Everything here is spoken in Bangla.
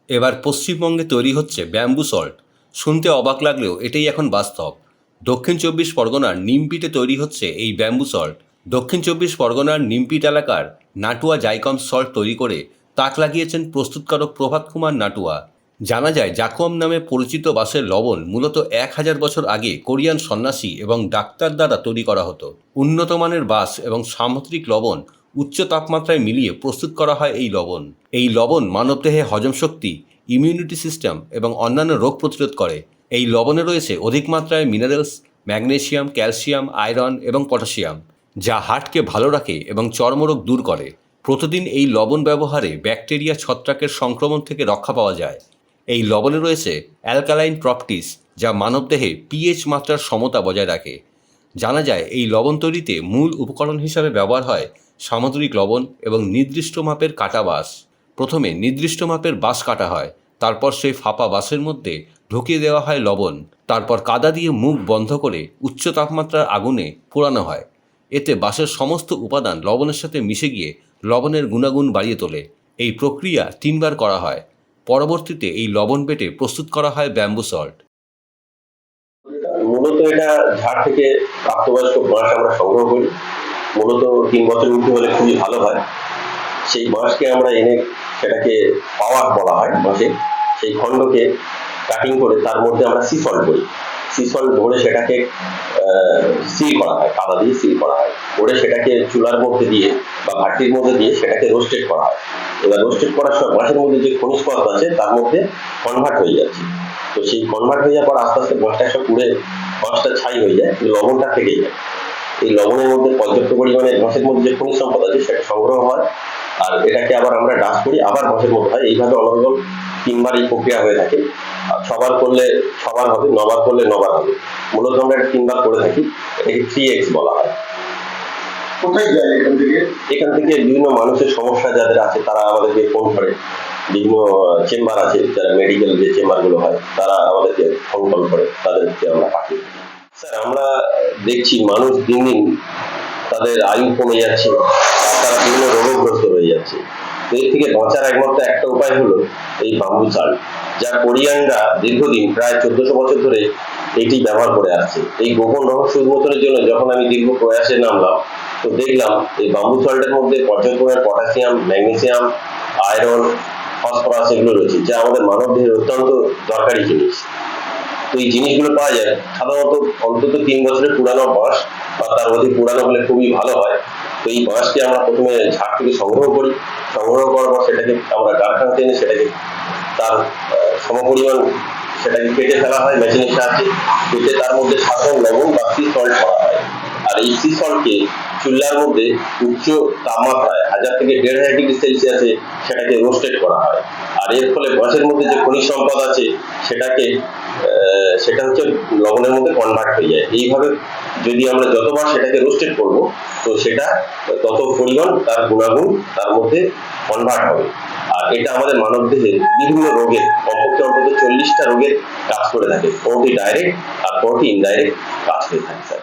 এবার পশ্চিমবঙ্গে তৈরি হচ্ছে ব্যাম্বু সল্ট। শুনতে অবাক লাগলেও এটাই এখন বাস্তব। দক্ষিণ চব্বিশ পরগনার নিমপিটে তৈরি হচ্ছে এই ব্যাম্বু সল্ট। দক্ষিণ চব্বিশ পরগনার নিমপিট এলাকার নাটুয়া জাইকম সল্ট তৈরি করে তাক লাগিয়েছেন প্রস্তুতকারক প্রভাত কুমার নাটুয়া। জানা যায়, জাকুয়াম নামে পরিচিত বাঁশের লবণ মূলত 1000 বছর আগে কোরিয়ান সন্ন্যাসী এবং ডাক্তার দ্বারা তৈরি করা হতো। উন্নত মানের বাঁশ এবং সামুদ্রিক লবণ উচ্চ তাপমাত্রায় মিলিয়ে প্রস্তুত করা হয় এই লবণ। এই লবণ মানবদেহে হজম শক্তি, ইমিউনিটি সিস্টেম এবং অন্যান্য রোগ প্রতিরোধ করে। এই লবণে রয়েছে অধিক মাত্রায় মিনারেলস, ম্যাগনেসিয়াম, ক্যালসিয়াম, আয়রন এবং পটাশিয়াম, যা হার্টকে ভালো রাখে এবং চর্মরোগ দূর করে। প্রতিদিন এই লবণ ব্যবহারে ব্যাকটেরিয়া ছত্রাকের সংক্রমণ থেকে রক্ষা পাওয়া যায়। এই লবণে রয়েছে অ্যালকালাইন প্রপার্টিস, যা মানবদেহে পিএইচ মাত্রার সমতা বজায় রাখে। জানা যায়, এই লবণ তৈরিতে মূল উপকরণ হিসাবে ব্যবহার হয় সামুদ্রিক লবণ এবং নির্দিষ্ট মাপের কাটা বাঁশ। প্রথমে নির্দিষ্ট মাপের বাঁশ কাটা হয়, তারপর সেই ফাঁপা বাঁশের মধ্যে ঢুকিয়ে দেওয়া হয় লবণ। তারপর কাদা দিয়ে মুখ বন্ধ করে উচ্চ তাপমাত্রার আগুনে পোড়ানো হয়। এতে বাঁশের সমস্ত উপাদান লবণের সাথে মিশে গিয়ে লবণের গুণাগুণ বাড়িয়ে তোলে। এই প্রক্রিয়া 3 বার করা হয়। পরবর্তীতে এই লবণ বেটে প্রস্তুত করা হয় ব্যাম্বু সল্ট। মূলত এটা ঝাড় থেকে প্রাপ্তবয়স্ক বাঁশ আমরা সংগ্রহ করি। মূলত 3 বছর উঠে হলে খুবই ভালো হয়। সেই বাঁশকে আমরা এনে সেটাকে পাওয়ার বলা হয় বাঁশে, সেই খণ্ডকে কাটিং করে তার মধ্যে আমরা সি সল্ট করি। সি সল্ট ভরে সেটাকে সিল করা হয়, কাদা দিয়ে সিল করা হয়। করে সেটাকে চুলার মধ্যে দিয়ে বা ভাটির মধ্যে দিয়ে সেটাকে রোস্টেড করা হয়। এবার রোস্টেড করার সময় বাঁশের মধ্যে যে খনিজ পদার্থ আছে তার মধ্যে কনভার্ট হয়ে যাচ্ছে। তো সেই কনভার্ট হয়ে যাওয়ার পর আস্তে আস্তে বাঁশটা সব পুড়ে বাঁশটা ছাই হয়ে যায়, লবণটা থেকে যায়। এই লবণের মধ্যে পর্যাপ্ত পরিমাণে বাঁশের মধ্যে যে খনিজ সম্পদ আছে সেটা সংগ্রহ হয়, আর এটাকে আবার আমরা ডাস্ট করি, আবার বাঁশের মধ্যে হয়। এইভাবে অনর্গল 3 বার এই প্রক্রিয়া হয়ে থাকে। ছবার করলে 6 বার হবে, 9 বার করলে 9 বার হবে। মূলত আমরা 3 বার করে থাকি, এটাকে 3x বলা হয়। কোথায় যায় এখান থেকে? এখান থেকে বিভিন্ন মানুষের সমস্যা যাদের আছে তারা আমাদেরকে ফোন করে। বিভিন্ন চেম্বার আছে, যারা মেডিকেল যে চেম্বারগুলো হয় তারা আমাদেরকে ফোন কল করে, তাদেরকে আমরা পাঠিয়ে দিই। স্যার, আমরা দেখছি মানুষ দিন দিন তাদের আয়ু কমে যাচ্ছে, তারা বিভিন্ন রোগগ্রস্ত হয়ে যাচ্ছে। এর থেকে বাঁচার একমাত্র একটা উপায় হলো এই বাম্বু চাল, যা কোরিয়ানরা দীর্ঘদিন প্রায় 1400 বছর ধরে এটি ব্যবহার করে আসছে। এই গোপন রহস্য উন্মোচনের জন্য যখন আমি দীর্ঘ প্রয়াসে নামলাম, তো দেখলাম এই বাম্বু চালটার মধ্যে পর্যাপ্ত পরিমাণে পটাশিয়াম, ম্যাগনেসিয়াম, আয়রন, ফসফরাস এগুলো রয়েছে, যা আমাদের মানবদেহের অত্যন্ত দরকারি জিনিস। তো এই জিনিসগুলো পাওয়া যায় সাধারণত অন্তত 3 বছরের পুরানো বাঁশ বা তার অধিক পুরানো হলে খুবই ভালো হয়। তো এই বাঁশকে আমরা প্রথমে ঝাড় থেকে সংগ্রহ করি। সংগ্রহ করার পর সেটাকে আমরা কারখানাতে এনে সেটাকে তার সমপরিমাণ সেটাকে কেটে ফেলা হয় মেশিনের সাহায্যে। কেটে তার মধ্যে সাধারণ লবণ বা সি সল্ট করা হয়। আর এই সি সল্টকে চুলার মধ্যে উচ্চ তাপমাত্রায় 1000 থেকে 1500 ডিগ্রি সেলসিয়াসে সেটাকে রোস্টেড করা হয়। আর এর ফলে বাঁশের মধ্যে যে খনিজ সম্পদ আছে সেটা হচ্ছে লবণের মধ্যে কনভার্ট হয়ে যায়। এইভাবে যদি আমরা যতবার সেটাকে রোস্টেড করব, তো সেটা তত পরিমাণ তার গুণাগুণ তার মধ্যে কনভার্ট হবে। আর এটা আমাদের মানবদেহের বিভিন্ন রোগের কমপক্ষে অন্তত 40টা রোগের কাজ করে থাকে। কোনটি ডাইরেক্ট আর কোনটি ইনডাইরেক্ট কাজ করে থাকে স্যার।